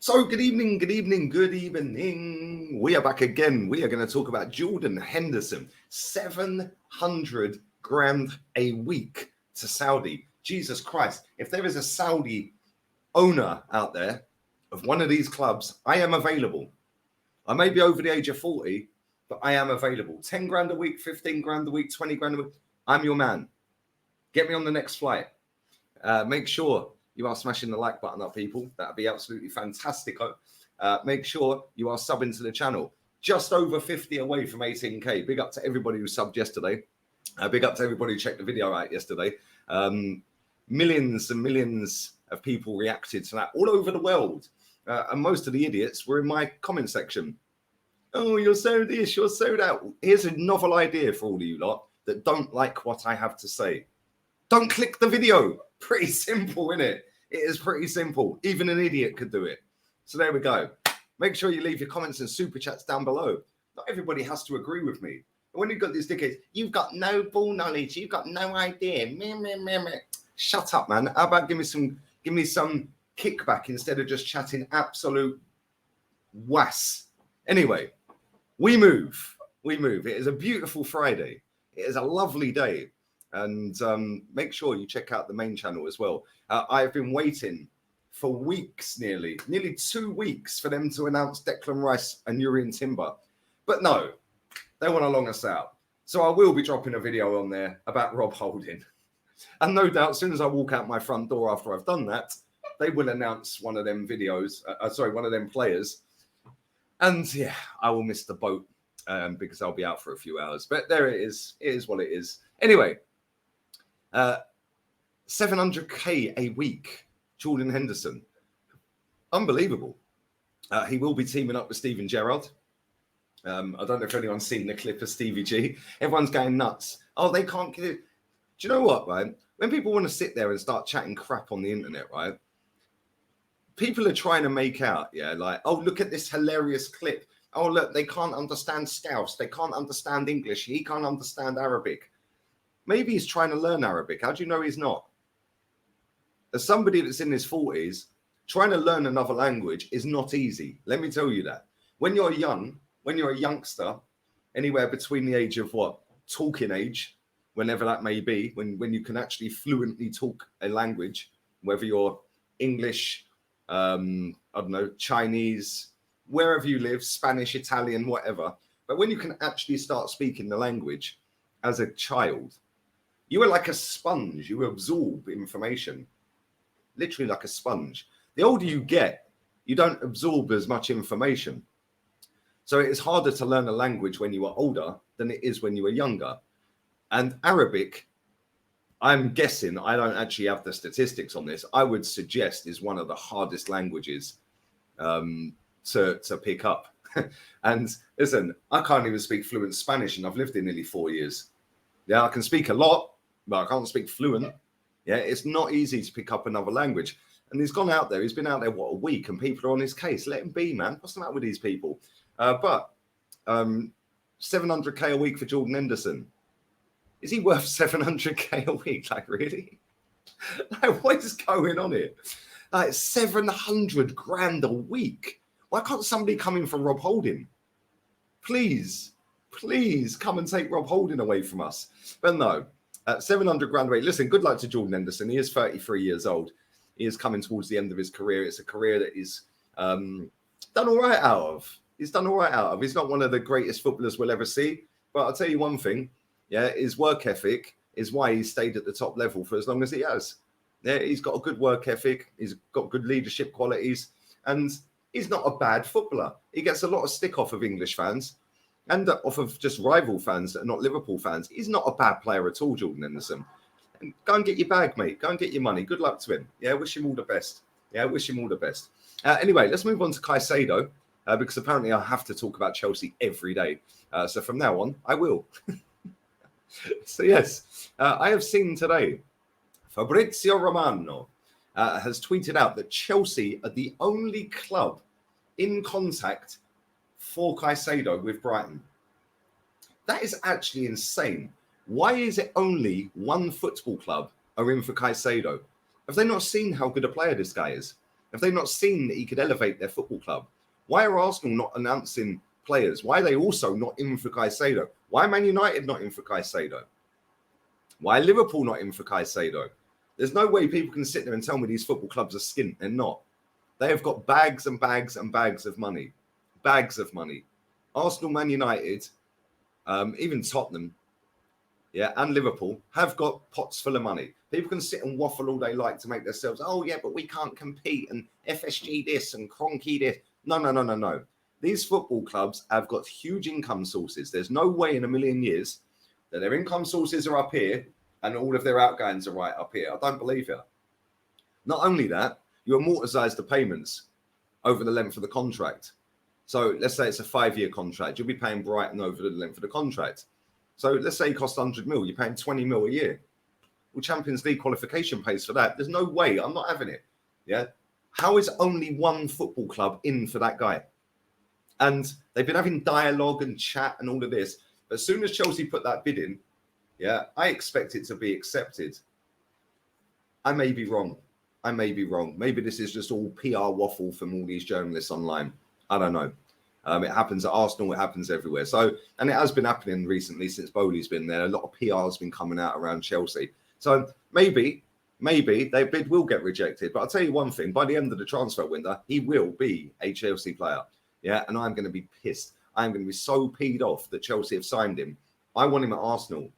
So good evening, good evening, good evening. We are back again. We are going to talk about Jordan Henderson, 700 grand a week to Saudi. Jesus Christ. If there is a Saudi owner out there of one of these clubs, I am available. I may be over the age of 40, but I am available. 10 grand a week, 15 grand a week, 20 grand a week. I'm your man. Get me on the next flight. Make sure you are smashing the like button up, people. That'd be absolutely fantastic. Make sure you are subbing to the channel. Just over 50 away from 18K. Big up to everybody who subbed yesterday. Big up to everybody who checked the video out yesterday. Millions and millions of people reacted to that all over the world. And most of the idiots were in my comment section. Oh, you're so this, you're so that. Here's a novel idea for all of you lot that don't like what I have to say. Don't click the video. Pretty simple, isn't it? It is pretty simple. Even an idiot could do it. So there we go. Make sure you leave your comments and super chats down below. Not everybody has to agree with me. But when you've got these dickheads, you've got no ball knowledge. You've got no idea. Shut up, man. How about give me some kickback instead of just chatting absolute wass. Anyway, we move. It is a beautiful Friday. It is a lovely day. And make sure you check out the main channel as well. I've been waiting for weeks, nearly 2 weeks, for them to announce Declan Rice and Urian Timber. But no, they want to long us out. So I will be dropping a video on there about Rob Holding. And no doubt, as soon as I walk out my front door after I've done that, they will announce one of them videos, one of them players. And yeah, I will miss the boat because I'll be out for a few hours. But there it is. It is what it is. Anyway. 700K a week, Jordan Henderson. Unbelievable. He will be teaming up with Steven Gerrard. I don't know if anyone's seen the clip of Stevie G. Everyone's going nuts. Oh, they can't get it. Do you know what, right? When people want to sit there and start chatting crap on the internet, right? People are trying to make out, like, oh, look at this hilarious clip. Oh, look, they can't understand Scouse. They can't understand English. He can't understand Arabic. Maybe he's trying to learn Arabic. How do you know he's not? As somebody that's in his 40s, trying to learn another language is not easy. Let me tell you that. When you're young, when you're a youngster, anywhere between the age of talking age, whenever that may be, when you can actually fluently talk a language, whether you're English, I don't know, Chinese, wherever you live, Spanish, Italian, whatever. But when you can actually start speaking the language as a child, you are like a sponge. You absorb information, literally like a sponge. The older you get, you don't absorb as much information. So it is harder to learn a language when you are older than it is when you are younger. And Arabic, I'm guessing, I don't actually have the statistics on this, I would suggest is one of the hardest languages to pick up. And listen, I can't even speak fluent Spanish, and I've lived here nearly 4 years. Yeah, I can speak a lot, but I can't speak fluent. Yeah, it's not easy to pick up another language. And he's gone out there. He's been out there, a week, and people are on his case. Let him be, man. What's the matter with these people? But 700K a week for Jordan Henderson. Is he worth 700K a week? Like, really? Like, what is going on here? Like, 700 grand a week. Why can't somebody come in for Rob Holding? Please come and take Rob Holding away from us. But no, 700 grand a week. Listen, good luck to Jordan Henderson. He is 33 years old. He is coming towards the end of his career. It's a career that he's done all right out of. He's done all right out of. He's not one of the greatest footballers we'll ever see. But I'll tell you one thing. Yeah, his work ethic is why he's stayed at the top level for as long as he has. Yeah, he's got a good work ethic. He's got good leadership qualities. And he's not a bad footballer. He gets a lot of stick off of English fans and off of just rival fans that are not Liverpool fans. He's not a bad player at all, Jordan Henderson. And go and get your bag, mate. Go and get your money. Good luck to him. Yeah, wish him all the best. Anyway, let's move on to Caicedo, because apparently I have to talk about Chelsea every day. So from now on, I will. So yes, I have seen today, Fabrizio Romano has tweeted out that Chelsea are the only club in contact for Caicedo with Brighton. That is actually insane. Why is it only one football club are in for Caicedo? Have they not seen how good a player this guy is? Have they not seen that he could elevate their football club? Why are Arsenal not announcing players? Why are they also not in for Caicedo? Why are Man United not in for Caicedo? Why are Liverpool not in for Caicedo? There's no way people can sit there and tell me these football clubs are skint. They're not. They have got bags and bags and bags of money. Bags of money. Arsenal, Man United, even Tottenham, yeah, and Liverpool have got pots full of money. People can sit and waffle all they like to make themselves, oh, yeah, but we can't compete, and FSG this and Kroenke this. No. These football clubs have got huge income sources. There's no way in a million years that their income sources are up here and all of their outgoings are right up here. I don't believe it. Not only that, you amortize the payments over the length of the contract. So let's say it's a 5-year contract. You'll be paying Brighton over the length of the contract. So let's say it costs 100 mil. You're paying 20 mil a year. Well, Champions League qualification pays for that. There's no way. I'm not having it. Yeah. How is only one football club in for that guy? And they've been having dialogue and chat and all of this. But as soon as Chelsea put that bid in, yeah, I expect it to be accepted. I may be wrong. Maybe this is just all PR waffle from all these journalists online. I don't know. It happens at Arsenal. It happens everywhere. So, and it has been happening recently since Bowley's been there. A lot of PR has been coming out around Chelsea. So maybe their bid will get rejected. But I'll tell you one thing. By the end of the transfer window, he will be a Chelsea player. Yeah, and I'm going to be pissed. I'm going to be so peed off that Chelsea have signed him. I want him at Arsenal.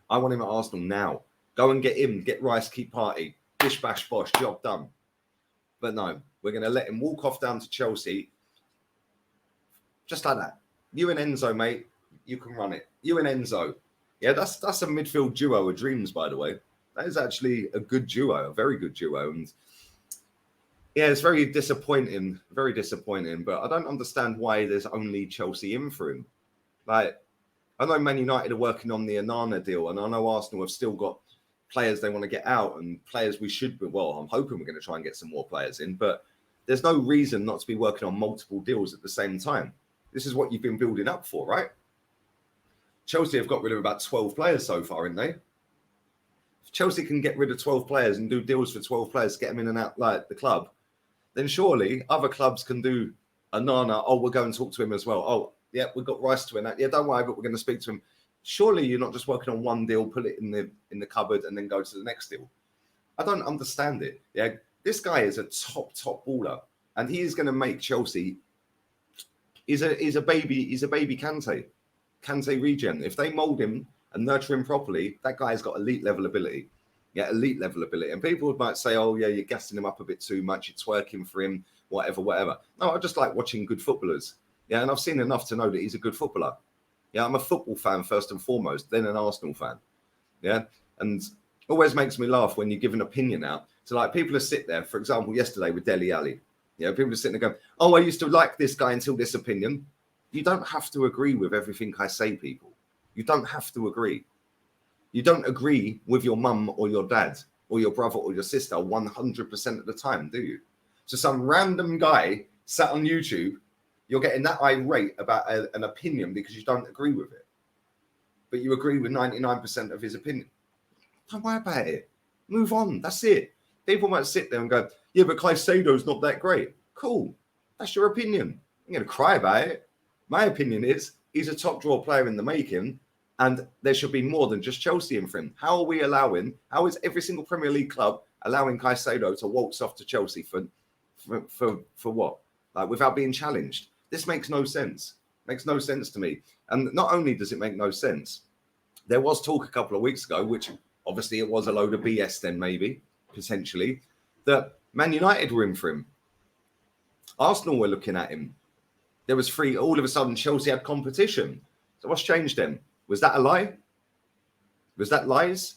I want him at Arsenal now. Go and get him. Get Rice, keep party. Bish, bash, bosh. Job done. But no, we're going to let him walk off down to Chelsea. Just like that. You and Enzo, mate, you can run it. You and Enzo. Yeah, that's a midfield duo of dreams, by the way. That is actually a good duo, a very good duo. And yeah, it's very disappointing, but I don't understand why there's only Chelsea in for him. Like, I know Man United are working on the Onana deal, and I know Arsenal have still got players they want to get out and players we should be. Well, I'm hoping we're going to try and get some more players in, but there's no reason not to be working on multiple deals at the same time. This is what you've been building up for, right? Chelsea have got rid of about 12 players so far, haven't they? If Chelsea can get rid of 12 players and do deals for 12 players to get them in and out like the club, then surely other clubs can do Onana. Oh, we'll go and talk to him as well. Oh, yeah, we've got Rice to win that. Yeah, don't worry, but we're going to speak to him. Surely you're not just working on one deal, put it in the cupboard, and then go to the next deal. I don't understand it. Yeah, this guy is a top baller, and he is going to make Chelsea. He's a baby Kante regen. If they mold him and nurture him properly, that guy's got elite level ability. Yeah, elite level ability. And people might say, oh, yeah, you're gassing him up a bit too much. You're twerking for him, whatever. No, I just like watching good footballers. Yeah, and I've seen enough to know that he's a good footballer. Yeah, I'm a football fan first and foremost, then an Arsenal fan. Yeah, and always makes me laugh when you give an opinion out. So, like, people are sit there, for example, yesterday with Dele Alli. Yeah, people are sitting there going, oh, I used to like this guy until this opinion. You don't have to agree with everything I say, people. You don't have to agree. You don't agree with your mum or your dad or your brother or your sister 100% of the time, do you? So some random guy sat on YouTube, you're getting that irate about an opinion because you don't agree with it. But you agree with 99% of his opinion. Don't worry about it. Move on. That's it. People might sit there and go, yeah, but Caicedo's not that great. Cool. That's your opinion. I'm going to cry about it. My opinion is he's a top draw player in the making, and there should be more than just Chelsea in for him. How is every single Premier League club allowing Caicedo to waltz off to Chelsea for what? Like, without being challenged? This makes no sense. Makes no sense to me. And not only does it make no sense, there was talk a couple of weeks ago, which obviously it was a load of BS then maybe, potentially, that Man United were in for him. Arsenal were looking at him. There was free. All of a sudden, Chelsea had competition. So what's changed then? Was that a lie? Was that lies?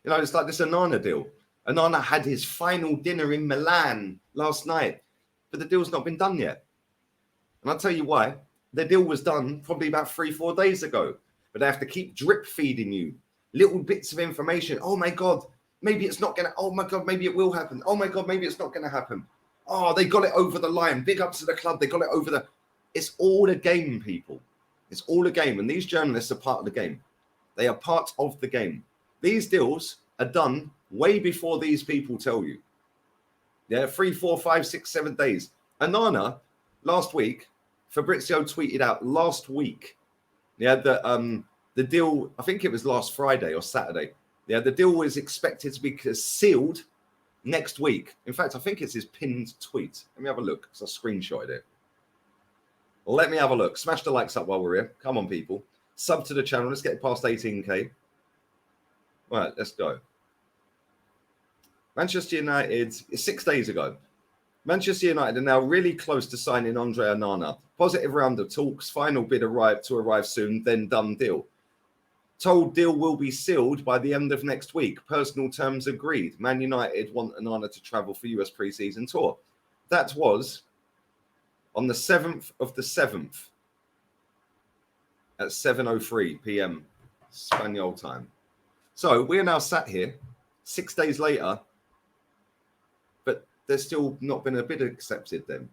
You know, it's like this Onana deal. Onana had his final dinner in Milan last night, but the deal's not been done yet. And I'll tell you why. The deal was done probably about 3-4 days ago, but they have to keep drip feeding you little bits of information. Oh my God, maybe it's not going to. Oh my God, maybe it will happen. Oh my God, maybe it's not going to happen. Oh, they got it over the line. Big ups to the club. They got it over the. It's all a game, people. It's all a game. And these journalists are part of the game. They are part of the game. These deals are done way before these people tell you. Yeah, 3, 4, 5, 6, 7 days. Onana last week, Fabrizio tweeted out last week. Yeah, the deal, I think it was last Friday or Saturday. Yeah, the deal was expected to be sealed next week. In fact, I think it's his pinned tweet. Let me have a look because I screenshotted it. Let me have a look. Smash the likes up while we're here. Come on, people. Sub to the channel. Let's get past 18K. Right, let's go. Manchester United, 6 days ago. Manchester United are now really close to signing Andre Onana. Positive round of talks. Final bid arrive soon, then done deal. Told deal will be sealed by the end of next week. Personal terms agreed. Man United want Onana to travel for US pre-season tour. That was on the 7th of the 7th at 7:03 p.m. Spanish time. So we're now sat here 6 days later, but there's still not been a bid accepted then.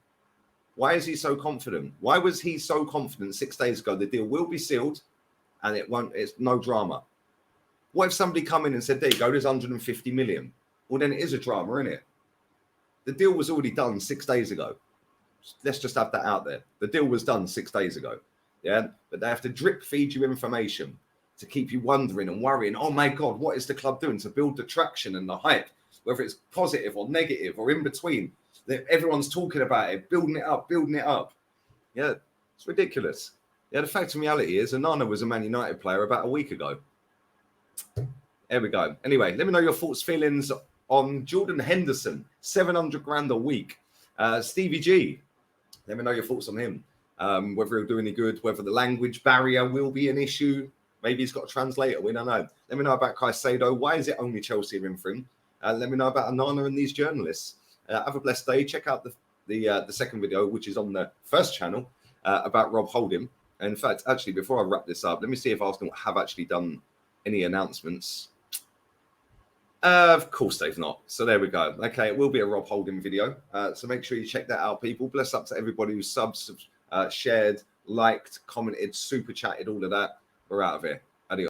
Why is he so confident? Why was he so confident 6 days ago the deal will be sealed and it's no drama? What if somebody come in and said, there you go, there's 150 million? Well, then it is a drama, isn't it? The deal was already done 6 days ago. Let's just have that out there. The deal was done 6 days ago. Yeah, but they have to drip feed you information to keep you wondering and worrying. Oh my God, what is the club doing to build the traction and the hype? Whether it's positive or negative or in between, everyone's talking about it, building it up. Yeah, it's ridiculous. Yeah, the fact of reality is Onana was a Man United player about a week ago. There we go. Anyway, let me know your thoughts, feelings on Jordan Henderson, 700 grand a week. Stevie G, let me know your thoughts on him. Whether he'll do any good, whether the language barrier will be an issue. Maybe he's got a translator. We don't know. Let me know about Caicedo. Why is it only Chelsea are in for him? Let me know about Onana and these journalists. Have a blessed day. Check out the second video, which is on the first channel, about Rob Holding. In fact, actually, before I wrap this up, let me see if Arsenal have actually done any announcements. Of course they've not. So there we go. Okay, it will be a Rob Holding video. So make sure you check that out, people. Bless up to everybody who shared, liked, commented, super chatted, all of that. We're out of here.